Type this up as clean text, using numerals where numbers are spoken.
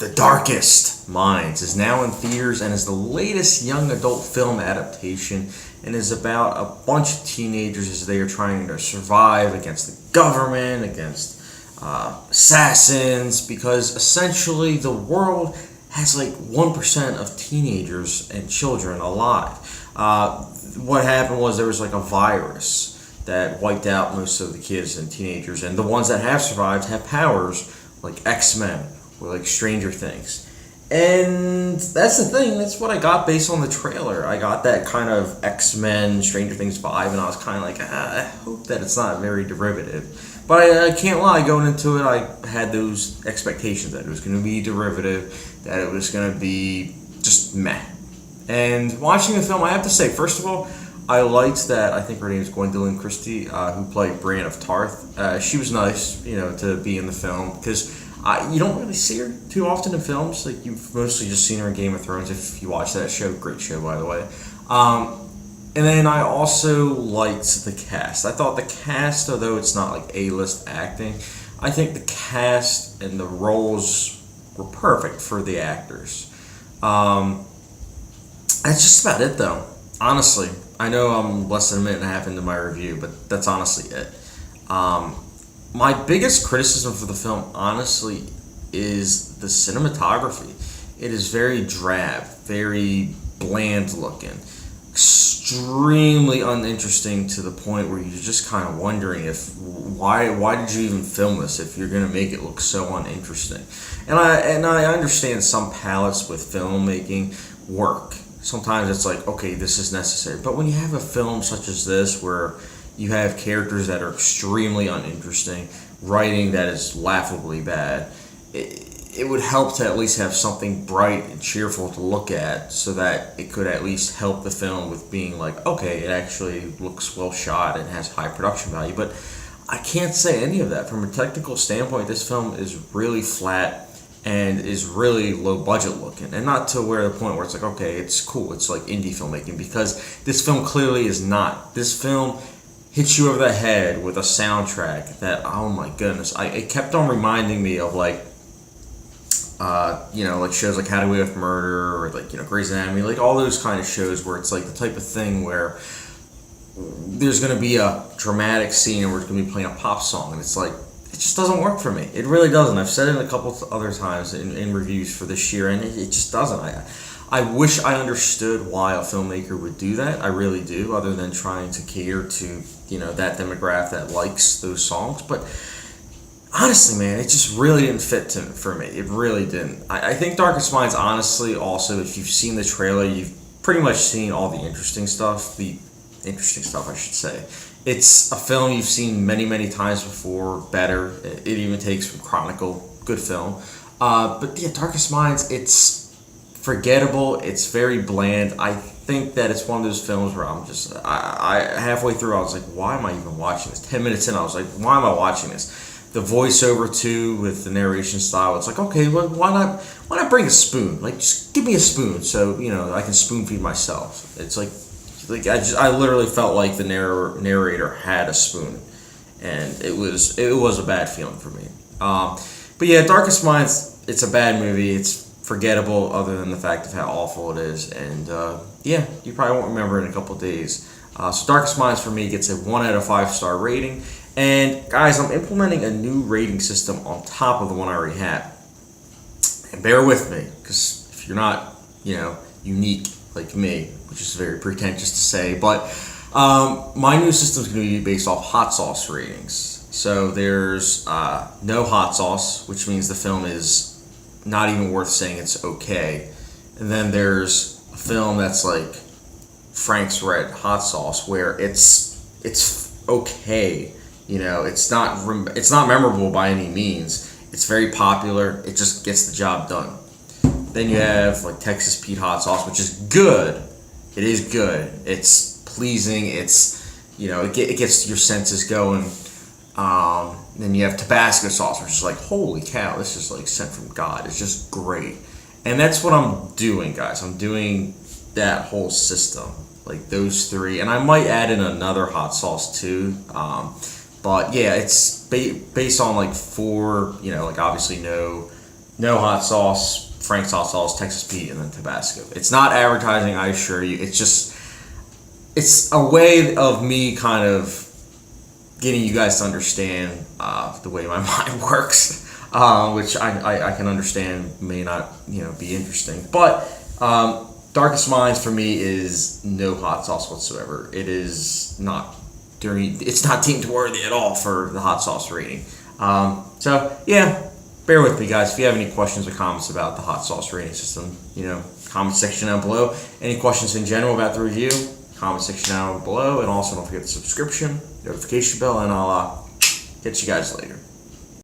The Darkest Minds is now in theaters and is the latest young adult film adaptation and is about a bunch of teenagers as they are trying to survive against the government, against assassins, because essentially the world has like 1% of teenagers and children alive. What happened was there was like a virus that wiped out most of the kids and teenagers, and the ones that have survived have powers like X-Men or like Stranger Things. And that's the thing, that's what I got based on the trailer. I got that kind of X-Men, Stranger Things vibe, and I was kind of like, I hope that it's not very derivative. But I can't lie, going into it, I had those expectations that it was going to be derivative, that it was going to be just meh. And watching the film, I have to say, first of all, I liked that, I think her name is Gwendolyn Christie, who played Brienne of Tarth. She was nice, to be in the film, because you don't really see her too often in films. Like, you've mostly just seen her in Game of Thrones, if you watch that show. Great show, by the way. And then I also liked the cast. I thought the cast, although it's not like A-list acting, I think the cast and the roles were perfect for the actors. That's just about it, though. Honestly, I know I'm less than a minute and a half into my review, but that's honestly it. My biggest criticism for the film, honestly, is the cinematography. It is very drab, very bland looking, extremely uninteresting to the point where you're just kind of wondering why did you even film this if you're going to make it look so uninteresting. And I understand some palettes with filmmaking work. Sometimes it's like, okay, this is necessary. But when you have a film such as this where you have characters that are extremely uninteresting, writing that is laughably bad, it would help to at least have something bright and cheerful to look at so that it could at least help the film with being like, okay, it actually looks well shot and has high production value. But I can't say any of that. From a technical standpoint, this film is really flat and is really low budget looking, and not to where the point where it's like, okay, it's cool, it's like indie filmmaking, because this film clearly is not. This film hits you over the head with a soundtrack that, oh my goodness, it kept on reminding me of like like shows like How to Get Away with Murder, or like, Grey's Anatomy, like all those kind of shows where it's like the type of thing where there's going to be a dramatic scene and we're going to be playing a pop song, and it's like, it just doesn't work for me. It really doesn't. I've said it a couple other times in reviews for this year, and it just doesn't. I wish I understood why a filmmaker would do that. I really do, other than trying to cater to, that demographic that likes those songs. But honestly, man, it just really didn't fit for me. It really didn't. I think Darkest Minds, honestly, also, if you've seen the trailer, you've pretty much seen all the interesting stuff. I should say. It's a film you've seen many, many times before, better. It even takes from Chronicle, good film. But yeah, Darkest Minds, it's forgettable. It's very bland. I think that it's one of those films where I'm just, I halfway through, I was like, why am I even watching this? 10 minutes in, I was like, why am I watching this? The voiceover too, with the narration style, it's like, okay, well, why not bring a spoon? Like, just give me a spoon so, I can spoon feed myself. It's like I literally felt like the narrator had a spoon, and it was a bad feeling for me. But yeah, Darkest Minds, it's a bad movie. It's forgettable, other than the fact of how awful it is, and yeah, you probably won't remember it in a couple days. So Darkest Minds for me gets a 1 out of 5 star rating. And guys, I'm implementing a new rating system on top of the one I already have. And bear with me, because if you're not, unique like me, which is very pretentious to say, but my new system is going to be based off hot sauce ratings. So there's no hot sauce, which means the film is not even worth saying it's okay. And then there's a film that's like Frank's Red Hot Sauce, where it's okay. It's not memorable by any means. It's very popular. It just gets the job done. Then you have like Texas Pete Hot Sauce, which is good. It is good. It's pleasing. It's, it gets your senses going. Then you have Tabasco sauce, which is like, holy cow, this is like sent from God. It's just great. And that's what I'm doing, guys. I'm doing that whole system, like those three. And I might add in another hot sauce too. But yeah, it's based on like 4, like obviously no no hot sauce, Frank's hot sauce, Texas Pete, and then Tabasco. It's not advertising, I assure you. It's a way of me kind of getting you guys to understand the way my mind works, which I can understand may not be interesting. But Darkest Minds for me is no hot sauce whatsoever. It is not it's not deemed worthy at all for the hot sauce rating. So yeah, bear with me, guys. If you have any questions or comments about the hot sauce rating system, comment section down below. Any questions in general about the review, comment section down below. And also don't forget the subscription, notification bell, and I'll catch you guys later.